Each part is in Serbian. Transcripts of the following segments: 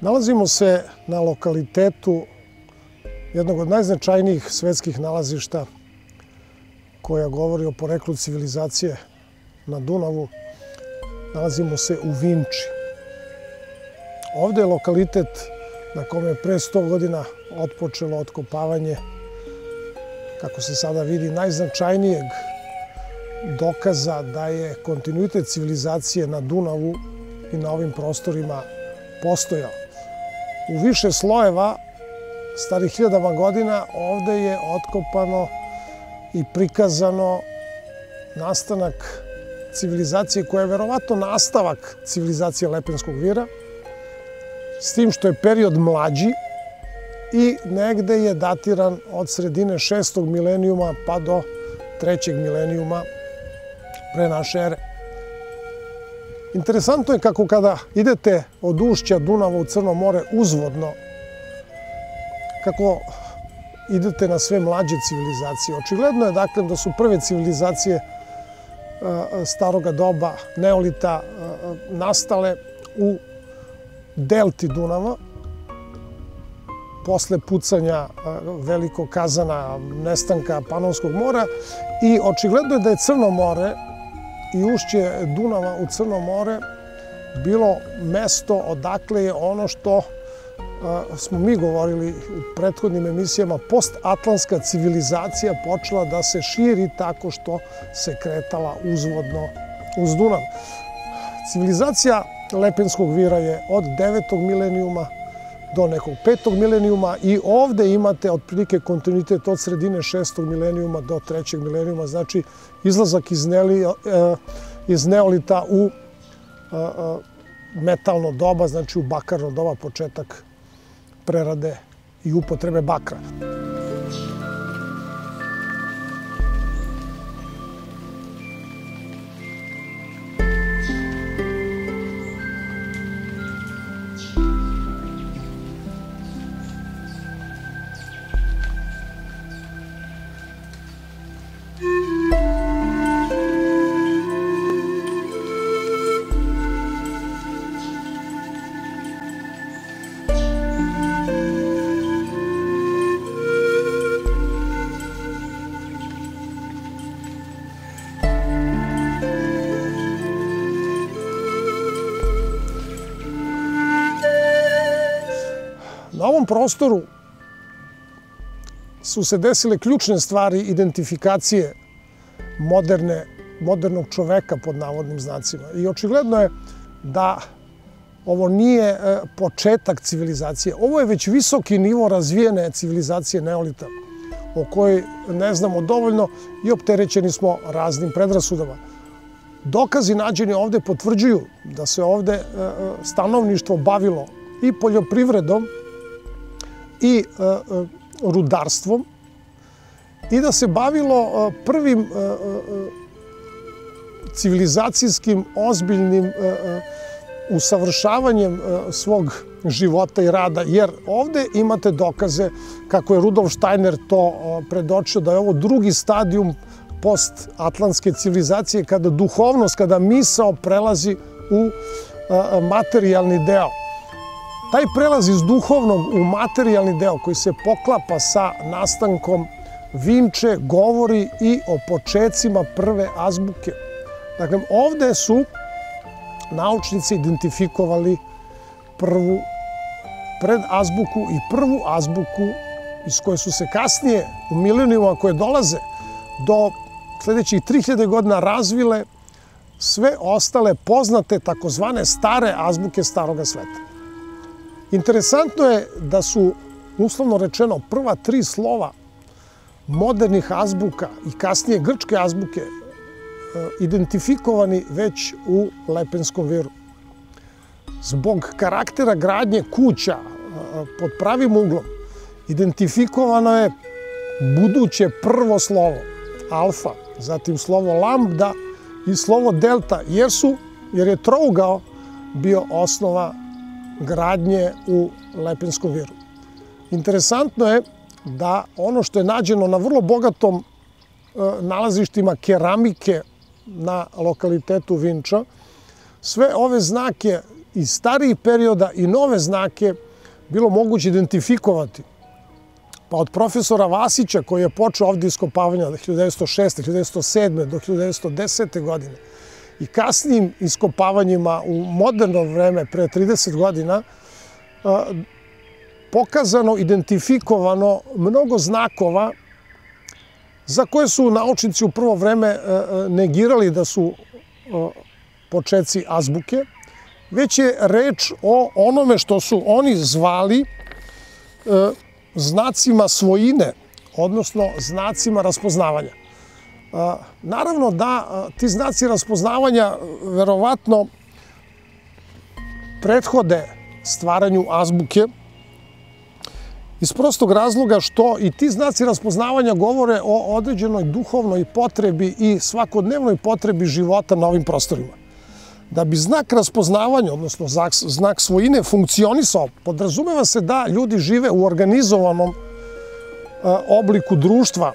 Nalazimo se na lokalitetu jednog od najznačajnijih svetskih nalazišta koja govori o poreklu civilizacije na Dunavu. Nalazimo se u Vinči. Ovde je lokalitet na kome je pre 100 godina otpočelo otkopavanje, kako se sada vidi, najznačajnijeg dokaza da je kontinuitet civilizacije na Dunavu i na ovim prostorima postojao. U više slojeva, starih hiljadama godina, ovde je otkopano i prikazano nastanak civilizacije koja je verovatno nastavak civilizacije Lepenskog vira, s tim što je period mlađi i negde je datiran od sredine 6. milenijuma pa do 3. milenijuma pre naše ere. Interesantno je kako kada idete od ušća Dunava u Crno more uzvodno, kako idete na sve mlađe civilizacije. Očigledno je dakle da su prve civilizacije staroga doba, neolita, nastale u delti Dunava, posle pucanja velikog kazana, nestanka Panonskog mora, i očigledno je da je Crno more i ušće Dunava u Crno more bilo mesto odakle je ono što smo mi govorili u prethodnim emisijama, postatlantska civilizacija počela da se širi tako što se kretala uzvodno uz Dunav. Civilizacija Lepenskog vira je od 9. milenijuma do nekog 5. milenijuma i ovde imate otprilike kontinuitet od sredine 6. milenijuma do 3. milenijuma, znači izlazak iz neolita u metalno doba, znači u bakarno doba, početak prerade i upotrebe bakra. Na ovom prostoru su se desile ključne stvari identifikacije modernog čoveka, pod navodnim znacima. I očigledno je da ovo nije početak civilizacije. Ovo je već visoki nivo razvijene civilizacije neolita, o kojoj ne znamo dovoljno i opterećeni smo raznim predrasudama. Dokazi nađeni ovde potvrđuju da se ovde stanovništvo bavilo i poljoprivredom i rudarstvom i da se bavilo prvim civilizacijskim, ozbiljnim usavršavanjem svog života i rada, jer ovde imate dokaze, kako je Rudolf Steiner to predočio, da je ovo drugi stadijum postatlantske civilizacije, kada duhovnost, kada misao prelazi u materijalni deo. Taj prelaz iz duhovnog u materijalni deo koji se poklapa sa nastankom Vinče govori i o počecima prve azbuke. Dakle, ovde su naučnici identifikovali prvu predazbuku i prvu azbuku iz koje su se kasnije u milenijuma koje dolaze do sledećih 3000 godina razvile sve ostale poznate takozvane stare azbuke staroga sveta. Interesantno je da su, uslovno rečeno, prva 3 slova modernih azbuka i kasnije grčke azbuke identifikovani već u Lepenskom viru. Zbog karaktera gradnje kuća pod pravim uglom identifikovano je buduće prvo slovo alfa, zatim slovo lambda i slovo delta, jer je trougao bio osnova gradnje u Lepenskom viru. Interesantno je da ono što je nađeno na vrlo bogatom nalazištima keramike na lokalitetu Vinča, sve ove znake iz starijih perioda i nove znake bilo moguće identifikovati. Pa od profesora Vasića, koji je počeo ovdje iskopavanja od 1906. 1907. do 1910. godine i kasnijim iskopavanjima u moderno vreme, pre 30 godina, pokazano, identifikovano mnogo znakova za koje su naučnici u prvo vreme negirali da su počeci azbuke, već je reč o onome što su oni zvali znacima svojine, odnosno znacima raspoznavanja. Naravno da ti znaci raspoznavanja verovatno prethode stvaranju azbuke iz prostog razloga što i ti znaci raspoznavanja govore o određenoj duhovnoj potrebi i svakodnevnoj potrebi života na ovim prostorima. Da bi znak raspoznavanja, odnosno znak svojine, funkcionisao, podrazumeva se da ljudi žive u organizovanom obliku društva.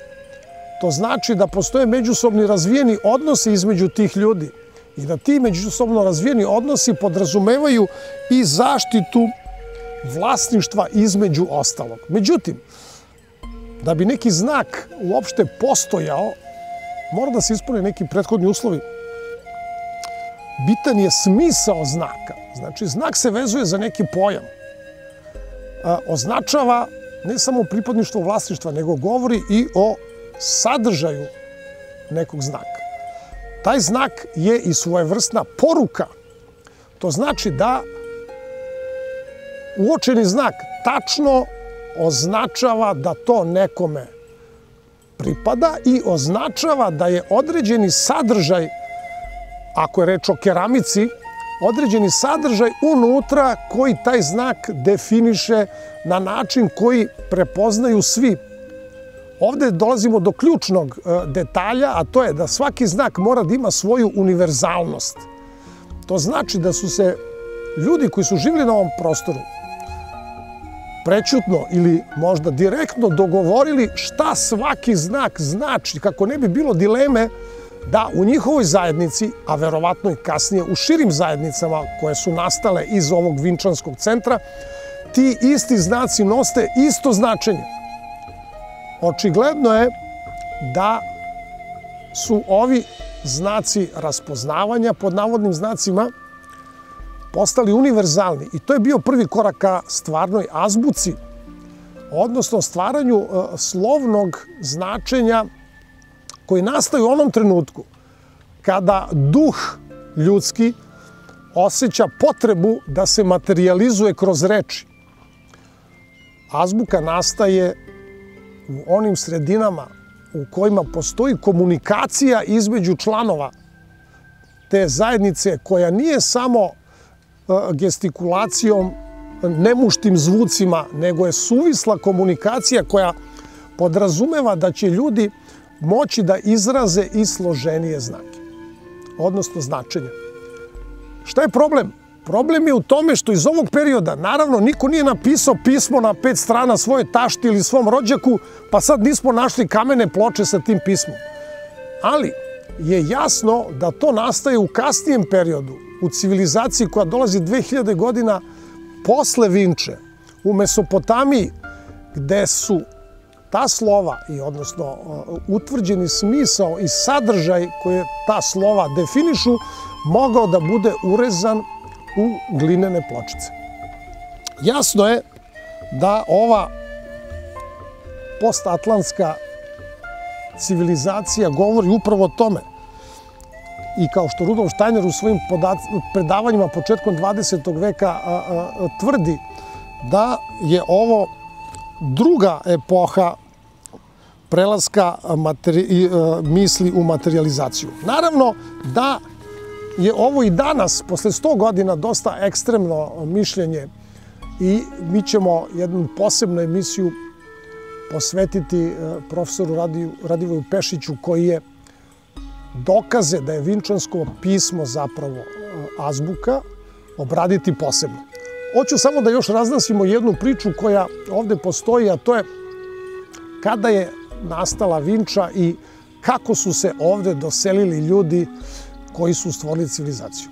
To znači da postoje međusobni razvijeni odnosi između tih ljudi i da ti međusobno razvijeni odnosi podrazumevaju i zaštitu vlasništva između ostalog. Međutim, da bi neki znak uopšte postojao, mora da se ispune neki prethodni uslovi. Bitan je smisao znaka. Znači, znak se vezuje za neki pojam. Označava ne samo pripadništvo vlasništva, nego govori i o sadržaju nekog znaka. Taj znak je i svojevrsna poruka. To znači da uočeni znak tačno označava da to nekome pripada i označava da je određeni sadržaj, ako je reč o keramici, određeni sadržaj unutra koji taj znak definiše na način koji prepoznaju svi. Ovde dolazimo do ključnog detalja, a to je da svaki znak mora da ima svoju univerzalnost. To znači da su se ljudi koji su živjeli na ovom prostoru prećutno ili možda direktno dogovorili šta svaki znak znači, kako ne bi bilo dileme da u njihovoj zajednici, a verovatno i kasnije u širim zajednicama koje su nastale iz ovog vinčanskog centra, ti isti znaci nose isto značenje. Očigledno je da su ovi znaci raspoznavanja, pod navodnim znacima, postali univerzalni. I to je bio prvi korak ka stvarnoj azbuci, odnosno stvaranju slovnog značenja koji nastaje u onom trenutku kada duh ljudski osjeća potrebu da se materijalizuje kroz reči. Azbuka nastaje u onim sredinama u kojima postoji komunikacija između članova te zajednice koja nije samo gestikulacijom, nemuštim zvucima, nego je suvisla komunikacija koja podrazumeva da će ljudi moći da izraze i složenije znake, odnosno značenja. Šta je problem? Problem je u tome što iz ovog perioda, naravno, niko nije napisao pismo na 5 strana svojoj tašti ili svom rođaku, pa sad nismo našli kamene ploče sa tim pismom. Ali je jasno da to nastaje u kasnijem periodu, u civilizaciji koja dolazi 2000 godina posle Vinče, u Mesopotamiji, gde su ta slova, i odnosno utvrđeni smisao i sadržaj koje ta slova definišu, mogao da bude urezan u glinene pločice. Jasno je da ova postatlantska civilizacija govori upravo o tome. I kao što Rudolf Steiner u svojim predavanjima početkom 20. veka tvrdi da je ovo druga epoha prelaska misli u materijalizaciju. Naravno da je ovo i danas, posle 100 godina, dosta ekstremno mišljenje i mi ćemo jednu posebnu emisiju posvetiti profesoru Radivoju Pešiću, koji je dokaze da je vinčansko pismo zapravo azbuka obraditi posebno. Hoću samo da još razglasimo jednu priču koja ovde postoji, a to je kada je nastala Vinča i kako su se ovde doselili ljudi koji su stvorili civilizaciju.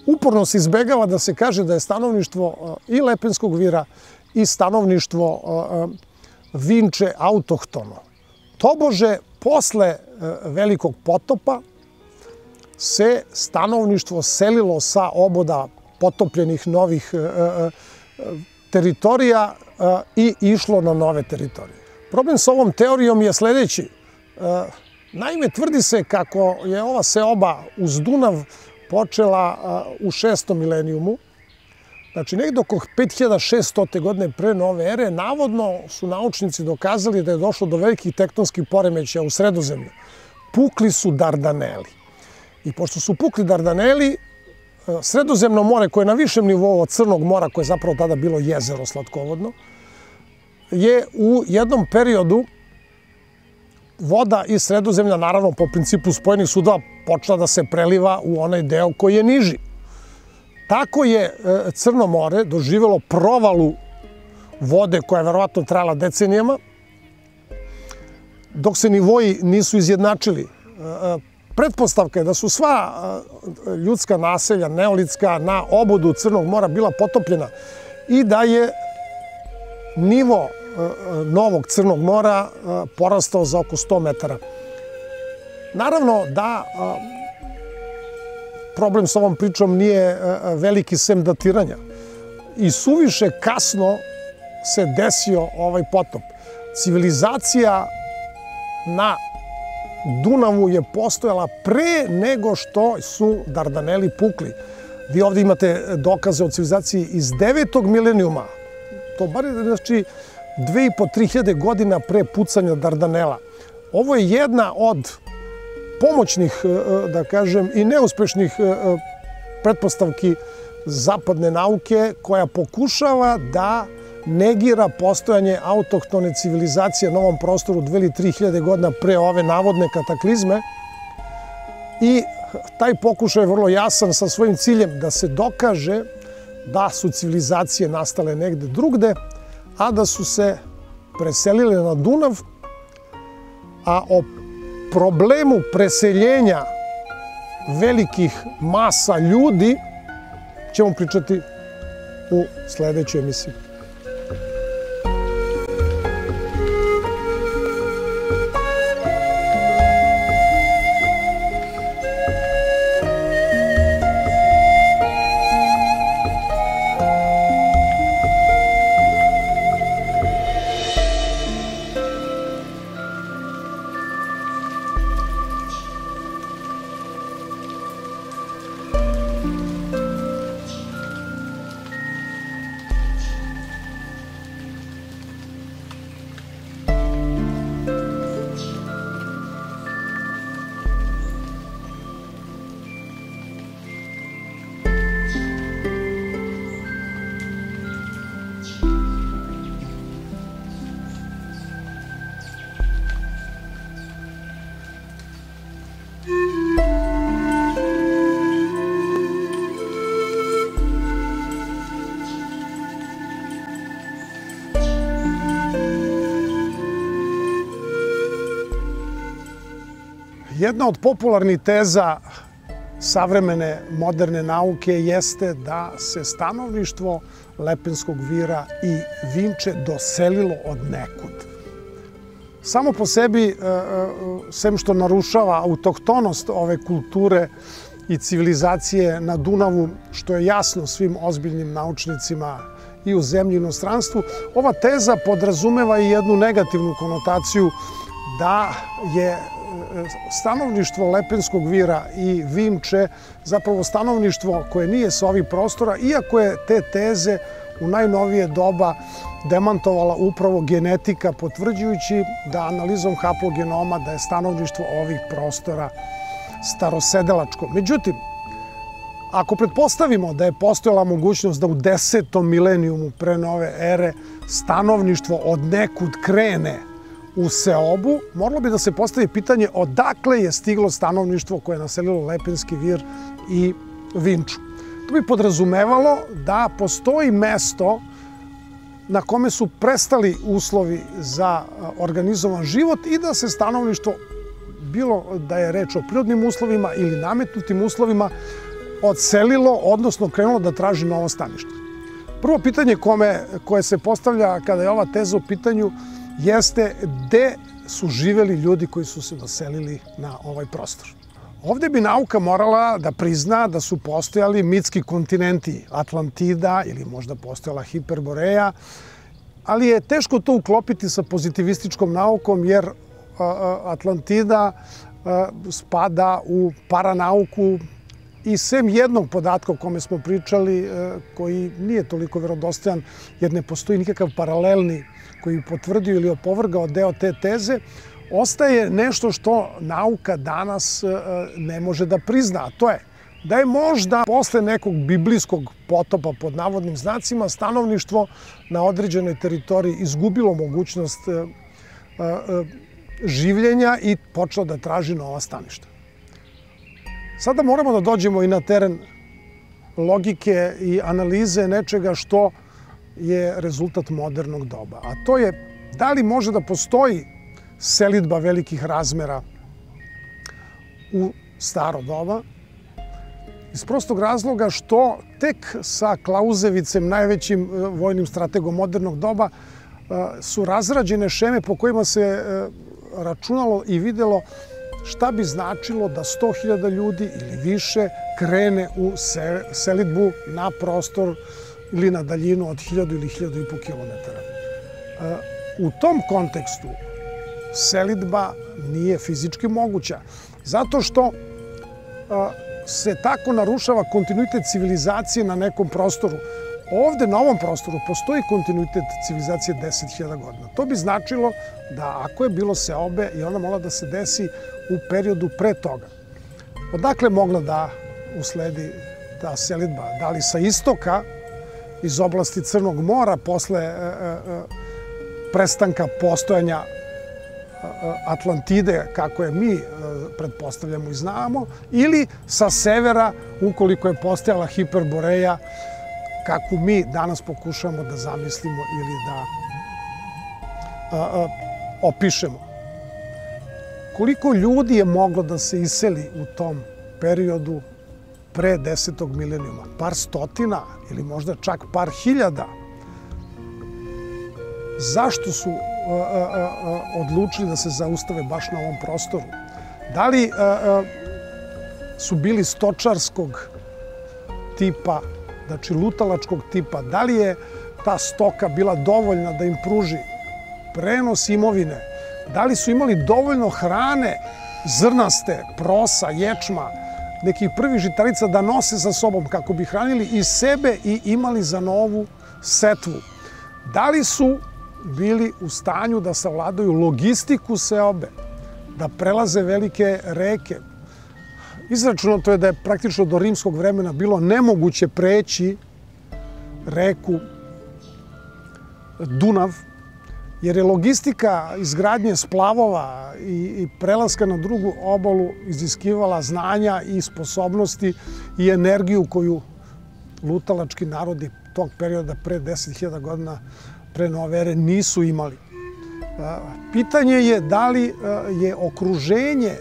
Uporno se izbegava da se kaže da je stanovništvo i Lepenskog Vira i stanovništvo Vinče autohtono. Tobože, posle Velikog potopa se stanovništvo selilo sa oboda potopljenih novih teritorija i išlo na nove teritorije. Problem s ovom teorijom je sledeći. Naime, tvrdi se kako je ova seoba uz Dunav počela u 6. milenijumu, znači negdje oko 5600. godine pre nove ere. Navodno su naučnici dokazali da je došlo do velikih tektonskih poremećaja u Sredozemlju. Pukli su Dardaneli. I pošto su pukli Dardaneli, Sredozemno more, koje je na višem nivou od Crnog mora, koje je zapravo tada bilo jezero slatkovodno, je u jednom periodu voda iz Sredozemlja, naravno po principu spojenih sudova, počela da se preliva u onaj deo koji je niži. Tako je Crno more doživjelo provalu vode koja je verovatno trajala decenijama, dok se nivoji nisu izjednačili. Pretpostavka je da su sva ljudska naselja, neolitska, na obodu Crnog mora bila potopljena i da je nivo novog Crnog mora porastao za oko 100 metara. Naravno da problem s ovom pričom nije veliki sem datiranja. I suviše kasno se desio ovaj potop. Civilizacija na Dunavu je postojala pre nego što su Dardaneli pukli. Vi ovdje imate dokaze o civilizaciji iz 9. milenijuma. To bar je, znači, 2500-3000 godina pre pucanja Dardanela. Ovo je jedna od pomoćnih, da kažem, i neuspešnih pretpostavki zapadne nauke koja pokušava da negira postojanje autohtone civilizacije na ovom prostoru 2 ili 3000 godina pre ove navodne kataklizme. I taj pokušaj je vrlo jasan sa svojim ciljem da se dokaže da su civilizacije nastale negde drugde, a da su se preselile na Dunav, a o problemu preseljenja velikih masa ljudi ćemo pričati u sledećoj emisiji. Jedna od popularnih teza savremene moderne nauke jeste da se stanovništvo Lepenskog Vira i Vinče doselilo od nekud. Samo po sebi, sem što narušava autohtonost ove kulture i civilizacije na Dunavu, što je jasno svim ozbiljnim naučnicima i u zemlji i inostranstvu, ova teza podrazumeva i jednu negativnu konotaciju da je stanovništvo Lepenskog Vira i Vinče zapravo stanovništvo koje nije sa ovih prostora, iako je te teze u najnovije doba demantovala upravo genetika, potvrđujući da analizom haplogenoma da je stanovništvo ovih prostora starosedelačko. Međutim, ako pretpostavimo da je postojala mogućnost da u 10. milenijumu pre nove ere stanovništvo od nekud krene u seobu, moralo bi da se postavi pitanje odakle je stiglo stanovništvo koje je naselilo Lepenski vir i Vinču. To bi podrazumevalo da postoji mesto na kome su prestali uslovi za organizovan život i da se stanovništvo, bilo da je reč o prirodnim uslovima ili nametnutim uslovima, odselilo, odnosno krenulo da traži novo stanište. Prvo pitanje koje se postavlja kada je ova teza u pitanju jeste gde su živeli ljudi koji su se doselili na ovaj prostor. Ovde bi nauka morala da prizna da su postojali mitski kontinenti, Atlantida ili možda postojala Hiperboreja, ali je teško to uklopiti sa pozitivističkom naukom jer Atlantida spada u paranauku i sem jednog podatka o kome smo pričali, koji nije toliko verodostojan jer ne postoji nikakav paralelni koji bi potvrdio ili opovrgao deo te teze, ostaje nešto što nauka danas ne može da prizna, a to je da je možda posle nekog biblijskog potopa pod navodnim znacima stanovništvo na određenoj teritoriji izgubilo mogućnost življenja i počelo da traži nova staništa. Sada moramo da dođemo i na teren logike i analize nečega što je rezultat modernog doba, a to je da li može da postoji selidba velikih razmera u staro doba, iz prostog razloga što tek sa Klauzevicem, najvećim vojnim strategom modernog doba, su razrađene šeme po kojima se računalo i videlo šta bi značilo da 100.000 ljudi ili više krene u selidbu na prostor ili na daljinu od 1000 ili 1500 kilometara. U tom kontekstu selidba nije fizički moguća, zato što se tako narušava kontinuitet civilizacije na nekom prostoru. Ovde, na ovom prostoru, postoji kontinuitet civilizacije 10.000 godina. To bi značilo da ako je bilo seobe i ona mogla da se desi u periodu pre toga. Odakle mogla da usledi ta selidba? Da li sa istoka, iz oblasti Crnog mora, posle prestanka postojanja Atlantide, kako je mi pretpostavljamo i znamo, ili sa severa, ukoliko je postojala Hiperboreja, kako mi danas pokušamo da zamislimo ili da opišemo. Koliko ljudi je moglo da se iseli u tom periodu pre 10. milenijuma? Par stotina ili možda čak par hiljada. Zašto su odlučili da se zaustave baš na ovom prostoru? Da li su bili stočarskog tipa, znači lutalačkog tipa? Da li je ta stoka bila dovoljna da im pruži prenos imovine? Da li su imali dovoljno hrane, zrnaste, prosa, ječma, nekih prvih žitarica da nose sa sobom kako bi hranili i sebe i imali za novu setvu? Da li su bili u stanju da savladaju logistiku seobe, da prelaze velike reke? Izračunato je da je praktično do rimskog vremena bilo nemoguće preći reku Dunav, jer je logistika izgradnje splavova i prelaska na drugu obalu iziskivala znanja i sposobnosti i energiju koju lutalački narodi tog perioda pre 10.000 godina pre nove ere nisu imali. Pitanje je da li je okruženje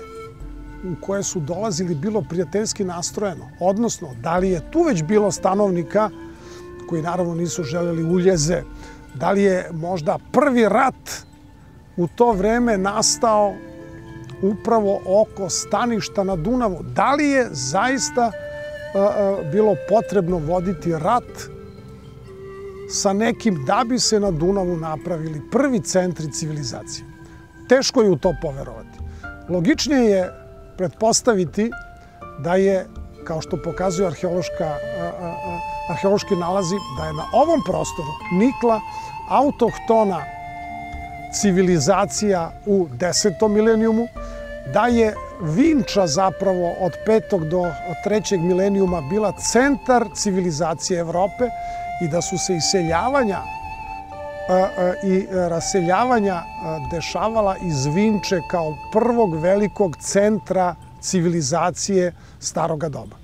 u koje su dolazili bilo prijateljski nastrojeno, odnosno da li je tu već bilo stanovnika koji naravno nisu želeli uljeze, da li je možda prvi rat u to vreme nastao upravo oko staništa na Dunavu, da li je zaista bilo potrebno voditi rat sa nekim da bi se na Dunavu napravili prvi centri civilizacije. Teško je u to poverovati. Logičnije je pretpostaviti da je, kao što pokazuju arheološki nalazi, da je na ovom prostoru nikla autohtona civilizacija u 10. milenijumu, da je Vinča zapravo od 5. do 3. milenijuma bila centar civilizacije Evrope i da su se iseljavanja i raseljavanja dešavala iz Vinče kao prvog velikog centra civilizacije staroga doba.